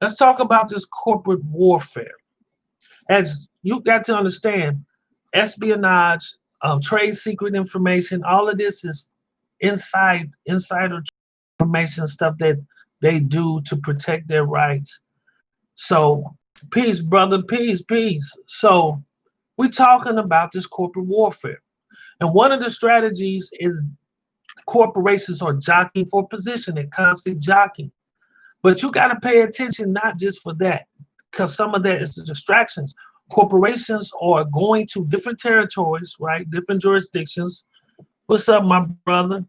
Let's talk about this corporate warfare. As you got to understand, espionage, trade secret information, all of this is insider information stuff that they do to protect their rights. So, peace, brother, peace, peace. So, we're talking about this corporate warfare. And one of the strategies is corporations are jockeying for position and constantly jockeying. But you got to pay attention not just for that, because some of that is the distractions. Corporations are going to different territories, right? Different jurisdictions. What's up, my brother?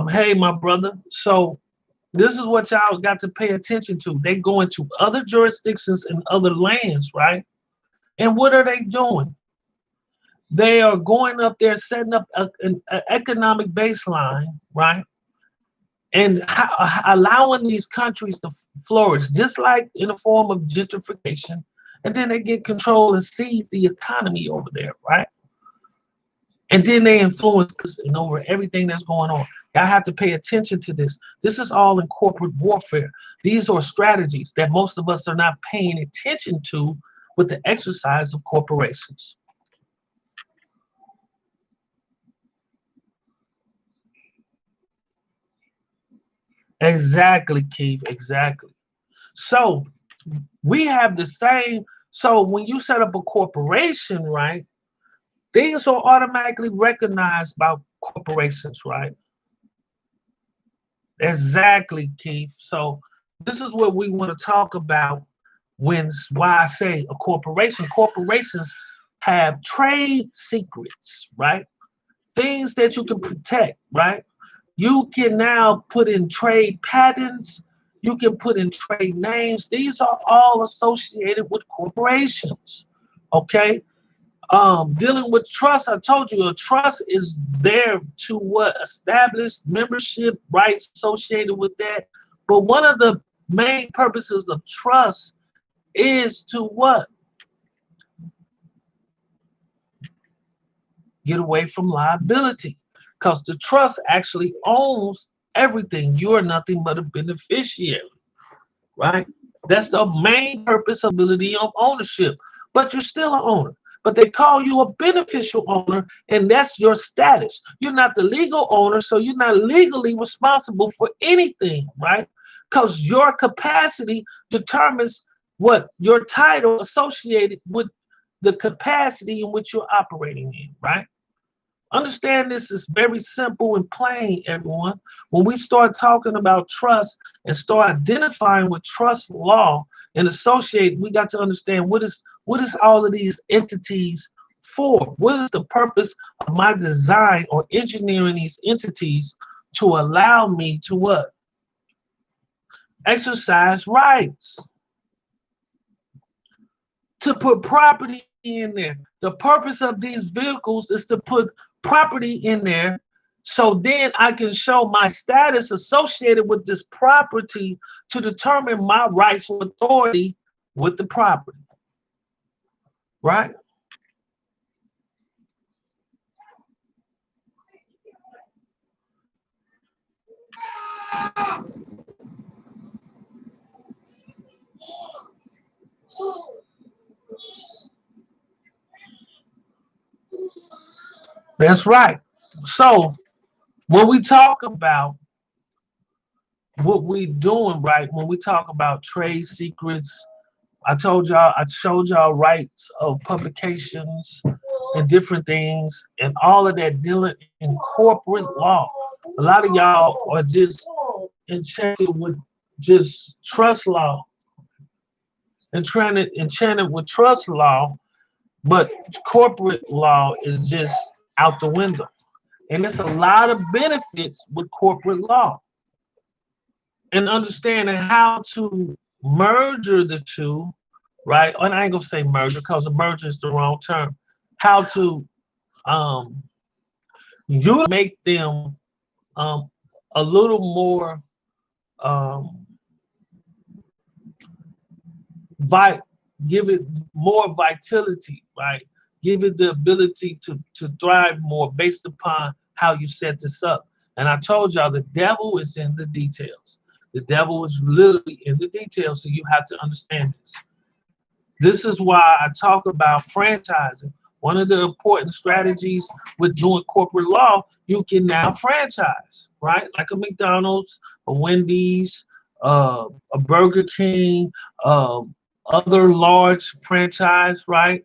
Hey, my brother. So this is what y'all got to pay attention to. They go into other jurisdictions and other lands, right? And what are they doing? They are going up there, setting up an economic baseline, right? And allowing these countries to flourish, just like in a form of gentrification. And then they get control and seize the economy over there, right? And then they influence us and over everything that's going on. Y'all have to pay attention to this. This is all in corporate warfare. These are strategies that most of us are not paying attention to with the exercise of corporations. Exactly, Keith, exactly. So we have the same. So when you set up a corporation, right, things are automatically recognized by corporations, right? Exactly, Keith. So this is what we want to talk about when why I say a corporation. Corporations have trade secrets, right? Things that you can protect, right? You can now put in trade patents. You can put in trade names. These are all associated with corporations. Okay. Dealing with trust, I told you a trust is there to what establish membership rights associated with that. But one of the main purposes of trust is to what? Get away from liability. Because the trust actually owns everything. You are nothing but a beneficiary, right? That's the main purpose ability of ownership. But you're still an owner. But they call you a beneficial owner, and that's your status. You're not the legal owner, so you're not legally responsible for anything, right? Because your capacity determines what your title associated with the capacity in which you're operating in, right? Understand this is very simple and plain, everyone. When we start talking about trust and start identifying with trust law and associate, we got to understand what is all of these entities for? What is the purpose of my design or engineering these entities to allow me to what? Exercise rights. To put property in there. The purpose of these vehicles is to put property in there so then I can show my status associated with this property to determine my rights or authority with the property, right? That's right. So when we talk about what we doing, right, when we talk about trade secrets, I showed y'all rights of publications and different things, and all of that dealing in corporate law. A lot of y'all are just enchanted with just trust law, enchanted with trust law, but corporate law is just out the window. And there's a lot of benefits with corporate law. And understanding how to merger the two, right? And I ain't gonna say merger because a merger is the wrong term. How to you make them um, a little more um, vi- give it more vitality, right? Give it the ability to thrive more based upon how you set this up. And I told y'all the devil is in the details. The devil is literally in the details, so you have to understand this. This is why I talk about franchising. One of the important strategies with doing corporate law, you can now franchise, right? Like a McDonald's, a Wendy's, a Burger King, other large franchise, right?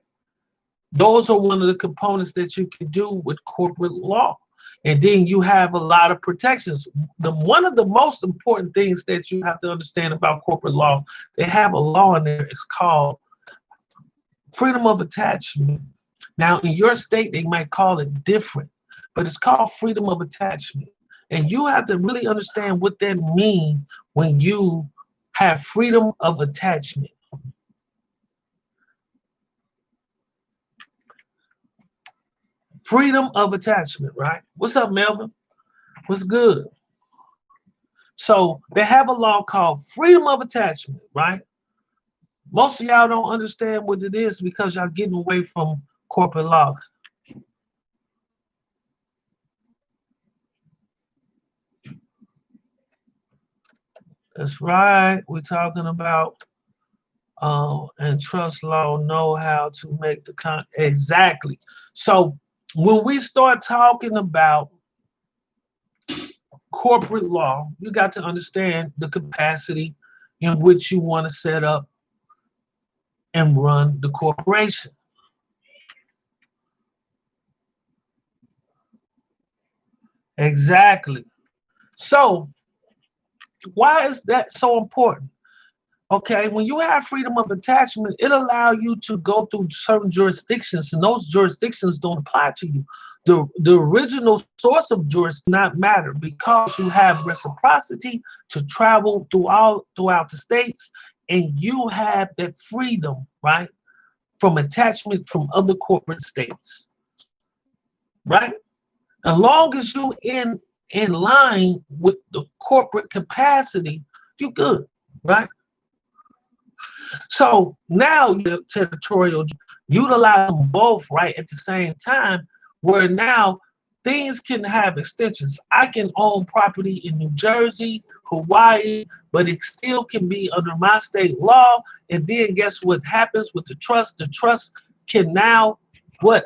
Those are one of the components that you can do with corporate law. And then you have a lot of protections. One of the most important things that you have to understand about corporate law, they have a law in there. It's called freedom of attachment. Now, in your state, they might call it different, but it's called freedom of attachment. And you have to really understand what that means when you have freedom of attachment. Freedom of attachment, right? What's up, Melvin? What's good? So they have a law called freedom of attachment, right? Most of y'all don't understand what it is because y'all getting away from corporate law. That's right. We're talking about and trust law know how to make the exactly. So when we start talking about corporate law, you got to understand the capacity in which you want to set up and run the corporation. Exactly. So why is that so important? Okay, when you have freedom of attachment, it allows you to go through certain jurisdictions, and those jurisdictions don't apply to you. The original source of jurisdiction not matter because you have reciprocity to travel throughout the states, and you have that freedom, right, from attachment from other corporate states, right? As long as you in line with the corporate capacity, you good, right? So now you're territorial, utilize them both right at the same time, where now things can have extensions. I can own property in New Jersey, Hawaii, but it still can be under my state law. And then guess what happens with the trust? The trust can now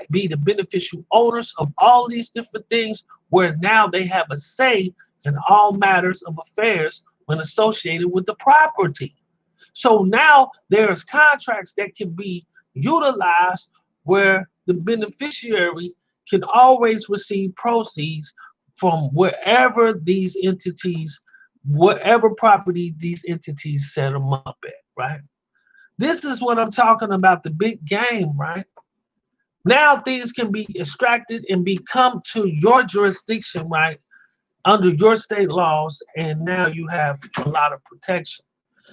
be the beneficial owners of all these different things, where now they have a say in all matters of affairs when associated with the property. So now there's contracts that can be utilized where the beneficiary can always receive proceeds from wherever these entities, whatever property these entities set them up at, right? This is what I'm talking about, the big game, right? Now things can be extracted and become to your jurisdiction, right, under your state laws, and now you have a lot of protection.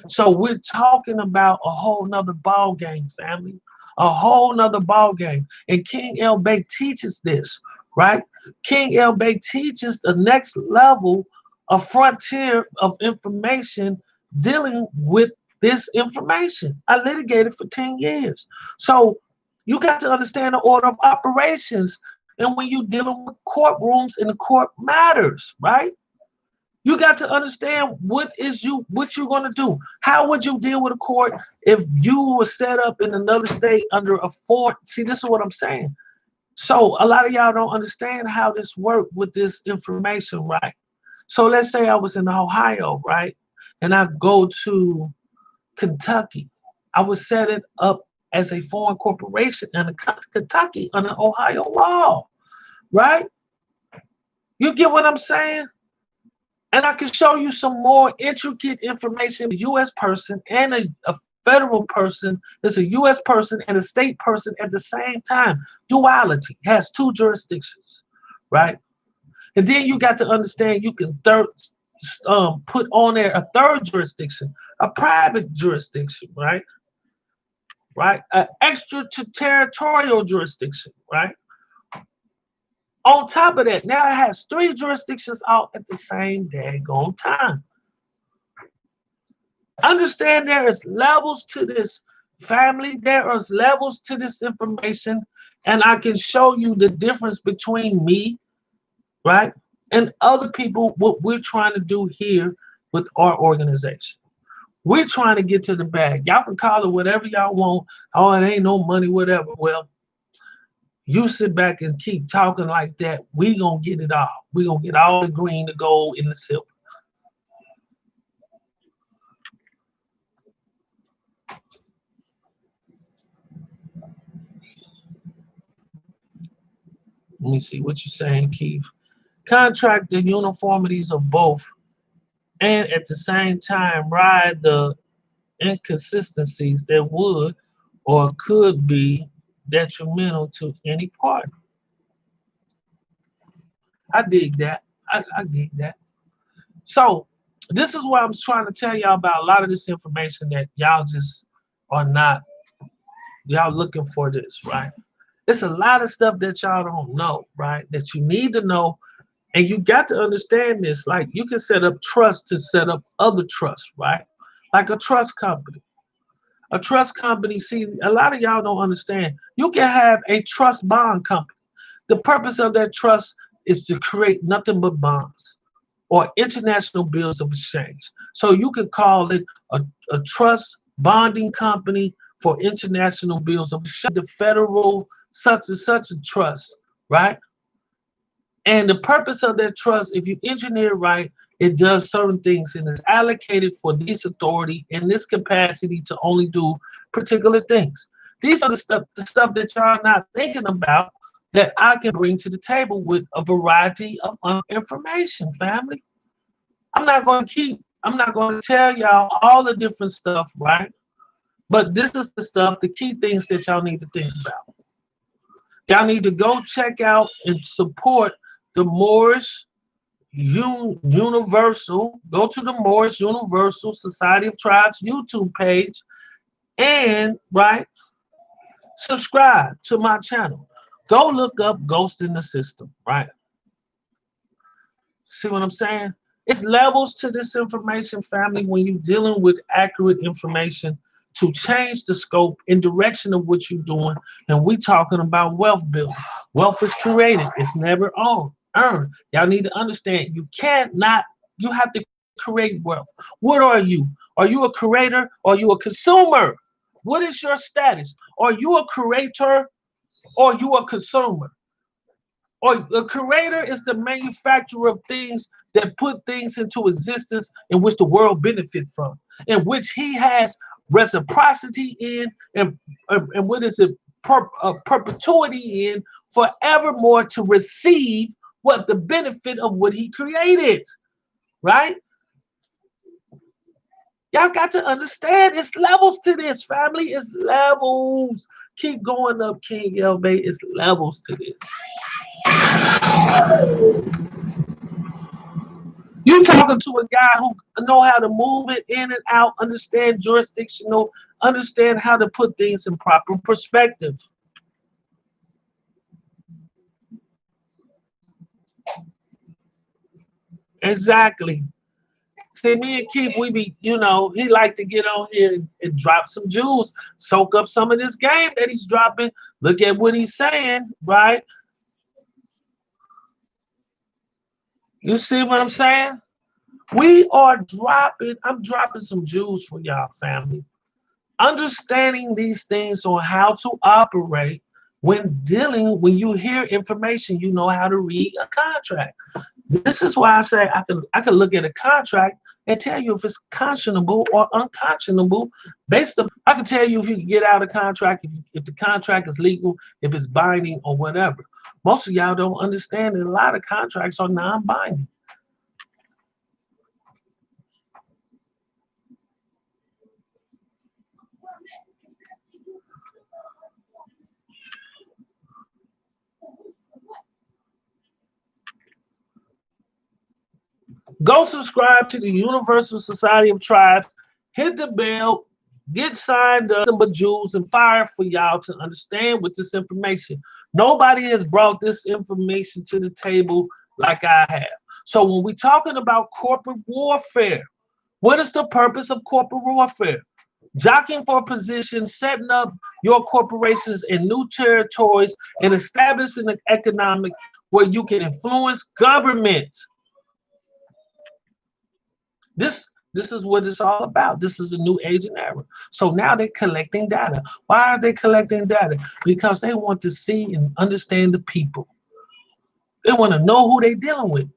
So we're talking about a whole nother ball game, family, a whole nother ball game. And King L. Bay teaches this, right? King L. Bay teaches the next level of frontier of information dealing with this information. I litigated for 10 years. So you got to understand the order of operations. And when you're dealing with courtrooms and the court matters, right? You got to understand what you're going to do. How would you deal with a court if you were set up in another state under a foreign? See, this is what I'm saying. So a lot of y'all don't understand how this worked with this information, right? So let's say I was in Ohio, right? And I go to Kentucky. I would set it up as a foreign corporation in Kentucky under Ohio law, right? You get what I'm saying? And I can show you some more intricate information. A U.S. person and a federal person is a U.S. person and a state person at the same time. Duality has two jurisdictions, right? And then you got to understand you can put on there a third jurisdiction, a private jurisdiction, right? Right? An extraterritorial jurisdiction, right? On top of that, now it has three jurisdictions out at the same daggone time. Understand there is levels to this, family. There is levels to this information, and I can show you the difference between me, right, and other people, what we're trying to do here with our organization. We're trying to get to the bag. Y'all can call it whatever y'all want. Oh, it ain't no money, whatever. Well, you sit back and keep talking like that. We gonna get it all. We gonna get all the green, the gold, and the silver. Let me see what you're saying, Keith. Contract the uniformities of both, and at the same time ride the inconsistencies that would or could be detrimental to any party. I dig that. I dig that. So this is what I'm trying to tell y'all about. A lot of this information that y'all just are not, y'all looking for this, right? It's a lot of stuff that y'all don't know, right? That you need to know. And you got to understand this. Like you can set up trust to set up other trust, right? Like a trust company. A trust company, see, a lot of y'all don't understand. You can have a trust bond company. The purpose of that trust is to create nothing but bonds or international bills of exchange. So you could call it a trust bonding company for international bills of exchange, the federal such and such a trust, right? And the purpose of that trust, if you engineer it right, it does certain things and is allocated for this authority in this capacity to only do particular things. These are the stuff that y'all not thinking about that I can bring to the table with a variety of information, family. I'm not going to tell y'all all the different stuff, right? But this is the stuff, the key things that y'all need to think about. Y'all need to go check out and support the Moorish Universal. Go to the Moorish Universal Society of Tribes YouTube page and, right, subscribe to my channel. Go look up Ghost in the System, right? See what I'm saying? It's levels to this information, family, when you're dealing with accurate information to change the scope and direction of what you're doing. And we talking about wealth building. Wealth is created. It's never earned. Y'all need to understand you have to create wealth. What are you? Are you a creator or are you a consumer? What is your status? Are you a creator or are you a consumer? Or the creator is the manufacturer of things that put things into existence in which the world benefit from, in which he has reciprocity in, and what is it, perpetuity in, forevermore to receive what the benefit of what he created, right? Y'all got to understand it's levels to this, family. It's levels. Keep going up, King Elvay. It's levels to this. You talking to a guy who know how to move it in and out, understand jurisdictional, understand how to put things in proper perspective. Exactly. See, me and Keith, we be, he like to get on here and drop some jewels, soak up some of this game that he's dropping. Look at what he's saying, right? You see what I'm saying? I'm dropping some jewels for y'all, family. Understanding these things on how to operate when you hear information, you know how to read a contract. This is why I say I can look at a contract and tell you if it's conscionable or unconscionable I can tell you if you can get out of contract, if the contract is legal, if it's binding or whatever. Most of y'all don't understand that a lot of contracts are non-binding. Go subscribe to the Universal Society of Tribes. Hit the bell. Get signed up. But jewels and fire for y'all to understand with this information. Nobody has brought this information to the table like I have. So when we're talking about corporate warfare, what is the purpose of corporate warfare? Jockeying for a position, setting up your corporations in new territories, and establishing an economic where you can influence government. This is what it's all about. This is a new age and era. So now they're collecting data. Why are they collecting data? Because they want to see and understand the people. They want to know who they're dealing with,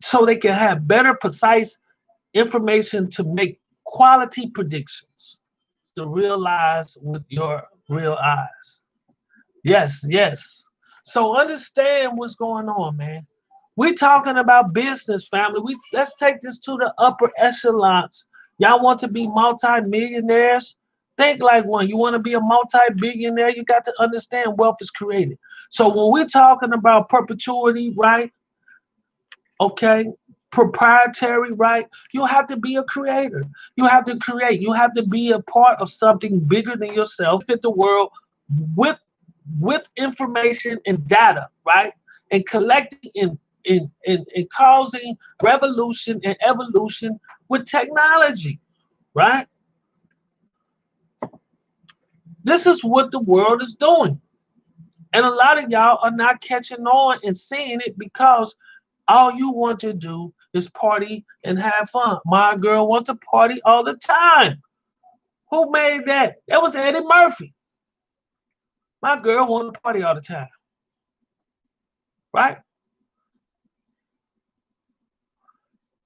so they can have better, precise information to make quality predictions, to realize with your real eyes. Yes, yes. So understand what's going on, man. We talking about business, family. Let's take this to the upper echelons. Y'all want to be multi-millionaires? Think like one. You want to be a multi-billionaire? You got to understand wealth is created. So when we're talking about perpetuity, right? Okay, proprietary, right? You have to be a creator. You have to create. You have to be a part of something bigger than yourself. Fit the world with with information and data, right? And collecting and causing revolution and evolution with technology, right? This is what the world is doing. And a lot of y'all are not catching on and seeing it because all you want to do is party and have fun. My girl wants to party all the time. Who made that? That was Eddie Murphy. My girl wants to party all the time. Right?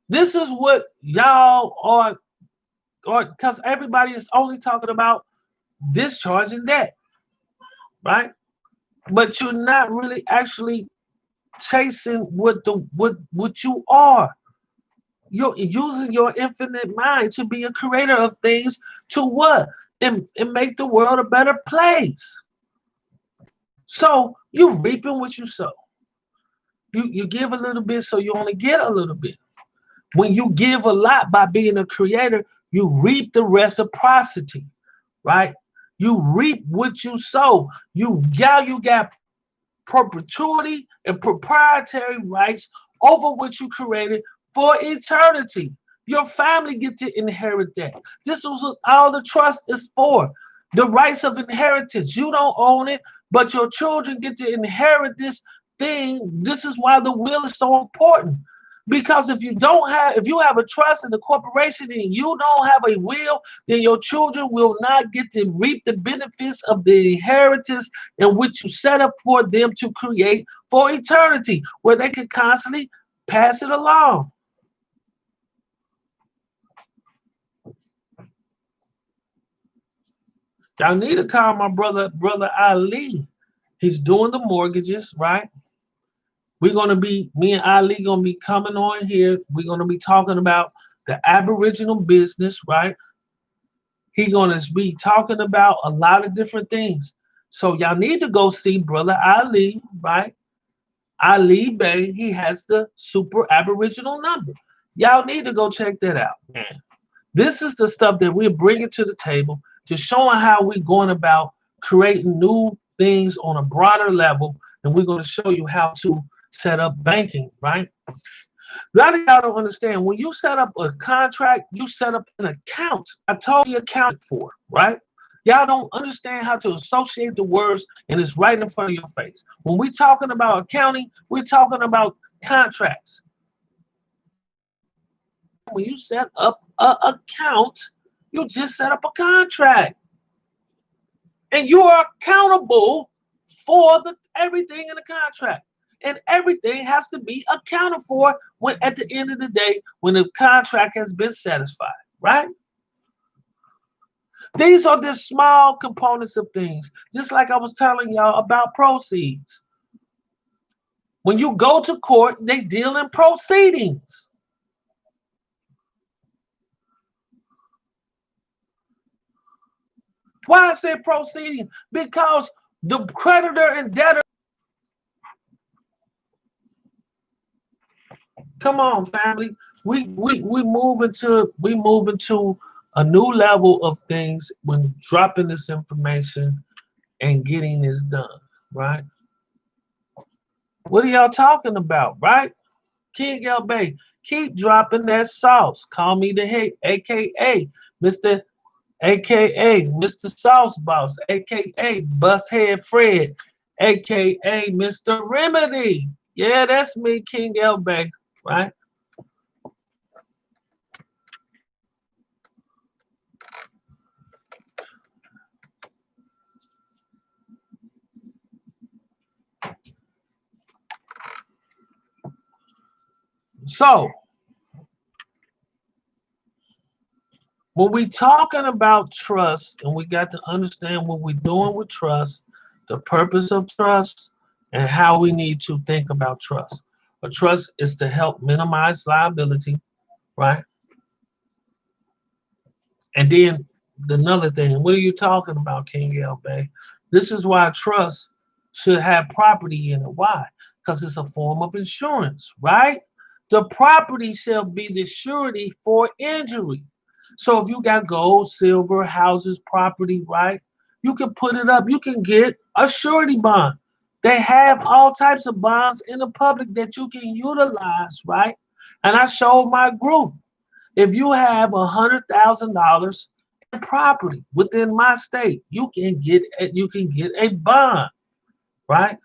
This is what y'all are, or because everybody is only talking about discharging debt, right? But you're not really actually chasing what you are. You're using your infinite mind to be a creator of things to what? And make the world a better place. So you reaping what you sow. You give a little bit, so you only get a little bit. When you give a lot by being a creator, you reap the reciprocity, right? You reap what you sow. You got perpetuity and proprietary rights over what you created for eternity. Your family get to inherit that. This is what all the trust is for. The rights of inheritance. You don't own it, but your children get to inherit this thing. This is why the will is so important. Because if you have a trust in the corporation and you don't have a will, then your children will not get to reap the benefits of the inheritance in which you set up for them to create for eternity, where they can constantly pass it along. Y'all need to call my brother Ali. He's doing the mortgages, right? Me and Ali gonna be coming on here. We're gonna be talking about the Aboriginal business, right? He's gonna be talking about a lot of different things. So y'all need to go see Brother Ali, right? Ali Bay, he has the super Aboriginal number. Y'all need to go check that out, man. This is the stuff that we're bringing to the table to showing how we're going about creating new things on a broader level, and we're going to show you how to set up banking, right? A lot of y'all don't understand. When you set up a contract, you set up an account. I told you account for, right? Y'all don't understand how to associate the words, and it's right in front of your face. When we're talking about accounting, we're talking about contracts. When you set up an account, you just set up a contract. And you are accountable for everything in the contract. And everything has to be accounted for when at the end of the day, when the contract has been satisfied, right? These are the small components of things. Just like I was telling y'all about proceeds. When you go to court, they deal in proceedings. Why I say proceeding? Because the creditor and debtor. Come on, family. We move into a new level of things when dropping this information and getting this done, right? What are y'all talking about, right? King L Bay, keep dropping that sauce. Call me the hate, aka Mr. AKA Mr. Sauce Boss, AKA Busthead Fred, AKA Mr. Remedy. Yeah, that's me, King L Bay, right? So when we talking about trust, and we got to understand what we're doing with trust, the purpose of trust, and how we need to think about trust. A trust is to help minimize liability, right? And then another thing, what are you talking about, King L Bay? This is why trust should have property in it. Why? Because it's a form of insurance, right? The property shall be the surety for injury. So if you got gold, silver, houses, property, right? You can put it up. You can get a surety bond. They have all types of bonds in the public that you can utilize, right? And I showed my group. If you have $100,000 in property within my state, you can get a bond, right?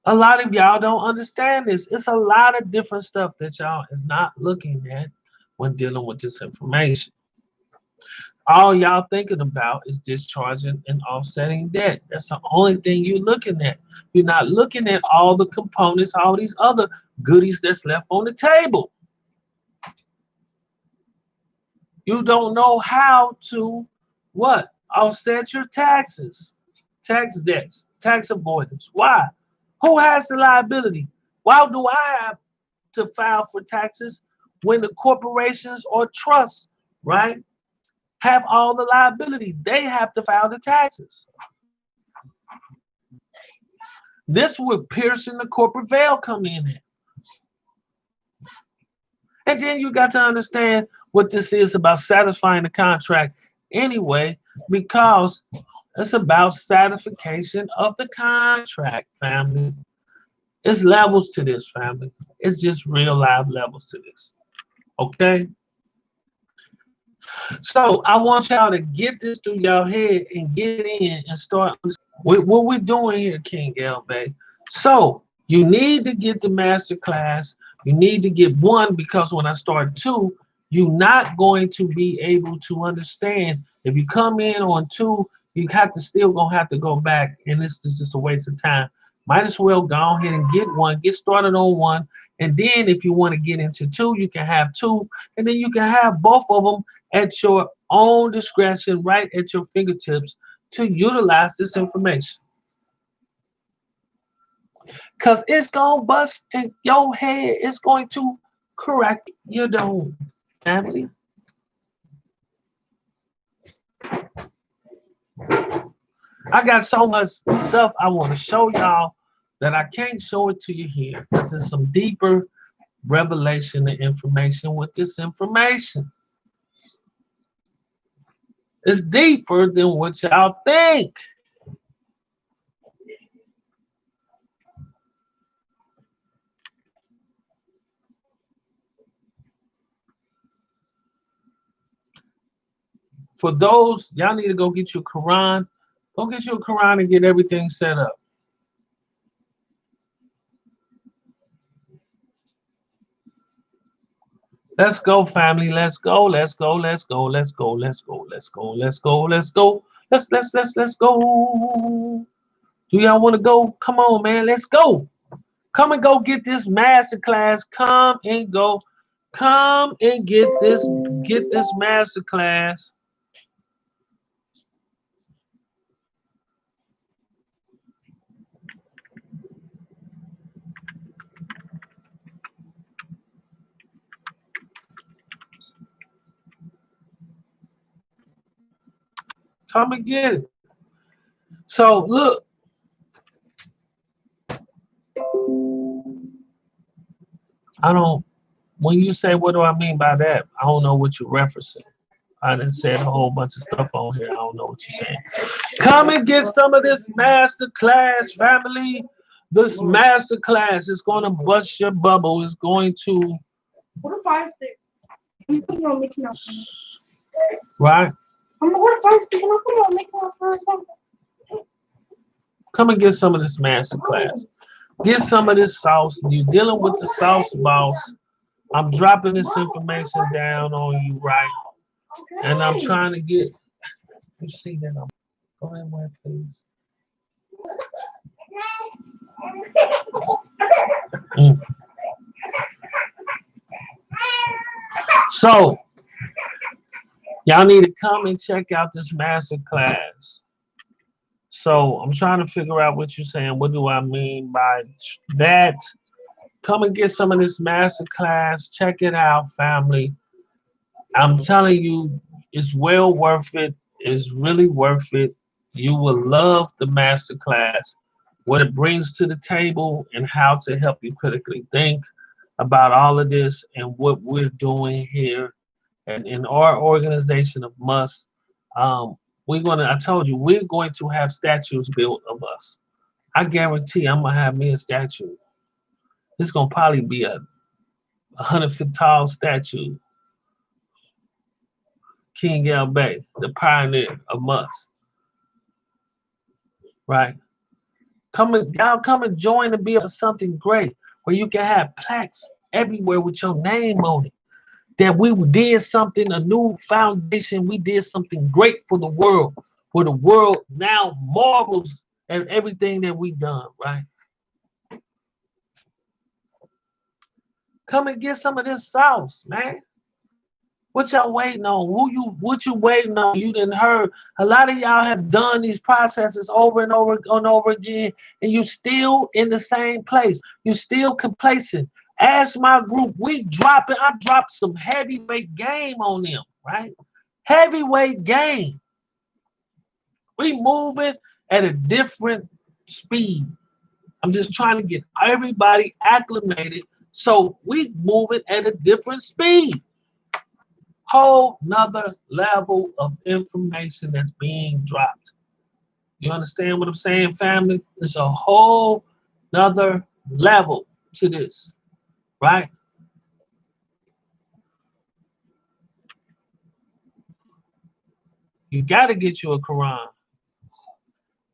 A lot of y'all don't understand this. It's a lot of different stuff that y'all is not looking at when dealing with this information. All y'all thinking about is discharging and offsetting debt. That's the only thing you're looking at. You're not looking at all the components, all these other goodies that's left on the table. You don't know how to what? Offset your taxes, tax debts, tax avoidance. Why? Who has the liability? Why do I have to file for taxes when the corporations or trusts, right, have all the liability? They have to file the taxes. This would piercing the corporate veil come in at. And then you got to understand what this is about satisfying the contract anyway, because it's about satisfaction of the contract, family. It's levels to this, family. It's just real live levels to this. Okay? So I want y'all to get this through y'all head and get in and start with what we're doing here, King L Bay. So you need to get the master class. You need to get one, because when I start two, you're not going to be able to understand. If you come in on two, you have to still gonna have to go back, and this is just a waste of time. Might as well go ahead and get one, get started on one, and then if you want to get into two, you can have two, and then you can have both of them at your own discretion, right at your fingertips, to utilize this information. Because it's going to bust in your head. It's going to correct your dome, family. I got so much stuff I want to show y'all that I can't show it to you here. This is some deeper revelation and information with this information. It's deeper than what y'all think. For those, y'all need to go get your Quran. Go get your Quran and get everything set up. Let's go, family. Let's go. Let's go. Let's go. Let's go. Let's go. Let's go. Let's go. Let's go. Let's go. Do y'all want to go? Come on, man. Let's go. Come and go get this master class. Come and go. Come and get this master class. Come and get it. So look. When you say what do I mean by that, I don't know what you're referencing. I done said a whole bunch of stuff on here. I don't know what you're saying. Come and get some of this master class, family. This master class is going to bust your bubble. It's going to. What a fire stick. I'm putting on Mickey Mouse. Right? I'm going to fire stick and I'm putting on Mickey Mouse first. Come and get some of this master class. Get some of this sauce. You're dealing with the sauce boss. I'm dropping this information down on you, right? Okay. And I'm trying to get. You see that? Go ahead, where, please. So y'all need to come and check out this master class. So I'm trying to figure out what you're saying. What do I mean by that? Come and get some of this master class. Check it out, family. I'm telling you, it's well worth it. It's really worth it. You will love the master class, what it brings to the table, and how to help you critically think about all of this and what we're doing here. And in our organization of Must, I told you, we're going to have statues built of us. I guarantee I'm gonna have me a statue. It's gonna probably be a 100-foot tall statue. King L. Bay, the pioneer of Must. Right? Y'all come and join and be of something great where you can have plaques everywhere with your name on it. That we did something, a new foundation, we did something great for the world, where the world now marvels at everything that we done, right? Come and get some of this sauce, man. What y'all waiting on? What you waiting on? You didn't heard. A lot of y'all have done these processes over and over and over again, and you still in the same place. You still complacent. As my group, I dropped some heavyweight game on them, right? Heavyweight game. We moving at a different speed. I'm just trying to get everybody acclimated so we moving at a different speed. Whole nother level of information that's being dropped. You understand what I'm saying, family? It's a whole nother level to this, right? You got to get you a Quran.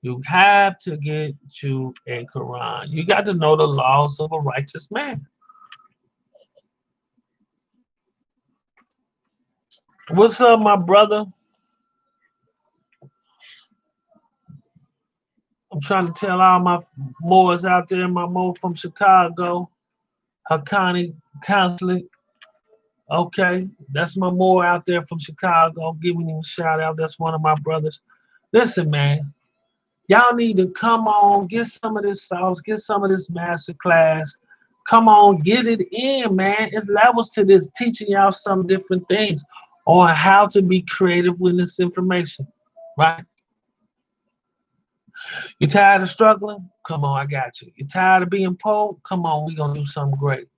You have to get you a Quran. You got to know the laws of a righteous man. What's up, my brother? I'm trying to tell all my Moors out there, my Mo from Chicago, Haqqani Consulate. Okay, that's my Moor out there from Chicago. I'm giving him a shout out. That's one of my brothers. Listen, man, y'all need to come on, get some of this sauce, get some of this master class. Come on, get it in, man. It's levels to this, teaching y'all some different things on how to be creative with this information, right? You tired of struggling? Come on, I got you. You tired of being poor? Come on, we're going to do something great.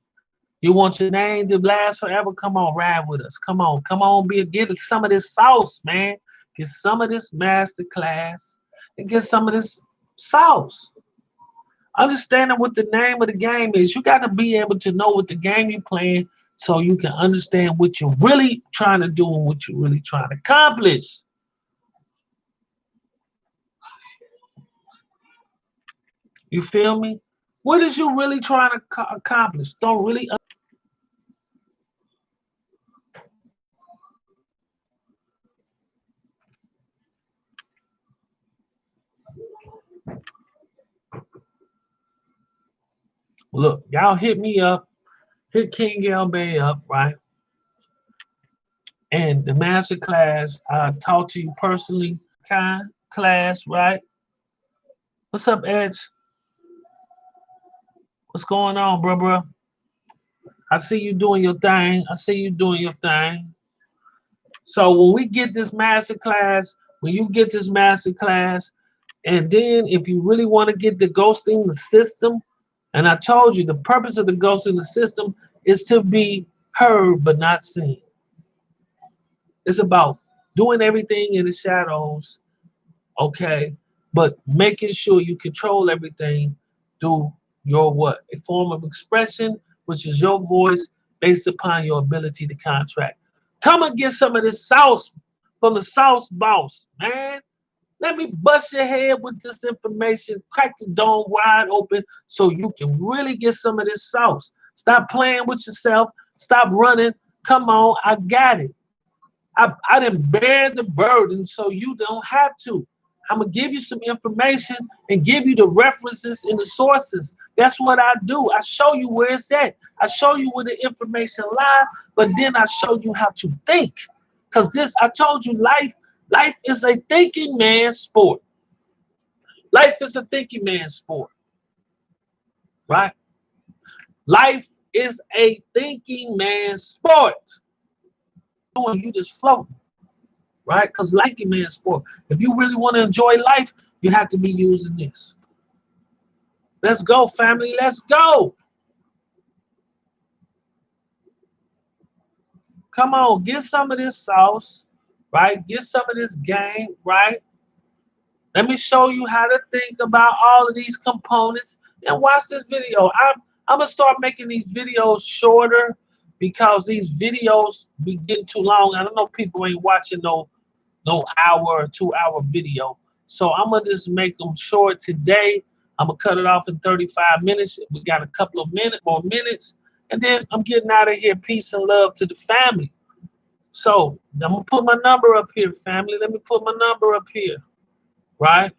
You want your name to last forever? Come on, ride with us. Come on, get some of this sauce, man. Get some of this master class and get some of this sauce. Understanding what the name of the game is. You got to be able to know what the game you're playing so you can understand what you're really trying to do and what you're really trying to accomplish. You feel me? What is you really trying to accomplish? Don't really. Look, y'all hit me up. Hit King L. Bay up, right? And the master class, I talk to you personally, class, right? What's up, Edge? What's going on, bro? I see you doing your thing. So when we get this master class, when you get this master class, and then if you really want to get the ghosting the system, and I told you the purpose of the ghosting the system is to be heard but not seen. It's about doing everything in the shadows, okay, but making sure you control everything through your what? A form of expression, which is your voice based upon your ability to contract. Come and get some of this sauce from the sauce boss, man. Let me bust your head with this information, crack the dome wide open so you can really get some of this sauce. Stop playing with yourself. Stop running. Come on, I got it. I didn't bear the burden so you don't have to. I'm gonna give you some information and give you the references and the sources. That's what I do. I show you where it's at. I show you where the information lie, but then I show you how to think. Because this, I told you, life is a thinking man's sport. Life is a thinking man's sport, right? Life is a thinking man's sport. You just float, right? Because thinking man's sport. If you really want to enjoy life, you have to be using this. Let's go, family. Let's go. Come on, get some of this sauce, right? Get some of this game, right? Let me show you how to think about all of these components and watch this video. I'm gonna start making these videos shorter because these videos be getting too long. I don't know, people ain't watching no hour or 2 hour video. So I'm gonna just make them short today. I'm gonna cut it off in 35 minutes. We got a couple of more minutes, and then I'm getting out of here. Peace and love to the family. So I'm gonna put my number up here, family. Let me put my number up here, right?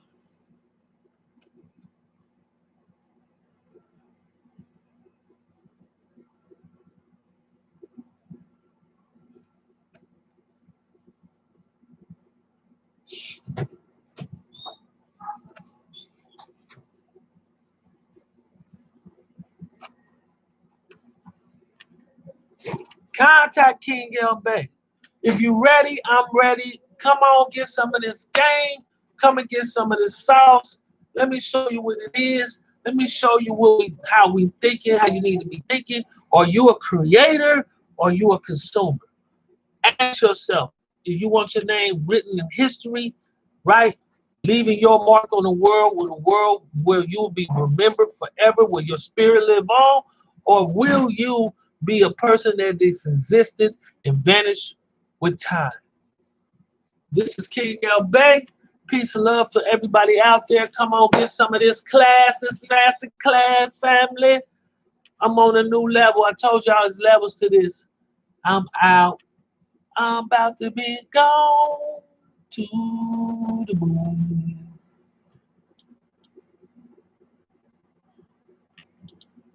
Contact King L Bay. If you ready, I'm ready. Come on, get some of this game. Come and get some of this sauce. Let me show you what it is. Let me show you how we thinking, how you need to be thinking. Are you a creator or you a consumer? Ask yourself, do you want your name written in history, right? Leaving your mark on the world where you'll be remembered forever, where your spirit live on, or will you be a person that is existed and vanished with time? This is King L Bay. Peace and love for everybody out there. Come on, get some of this class, this master class, family. I'm on a new level. I told y'all there's levels to this. I'm out. I'm about to be gone to the moon.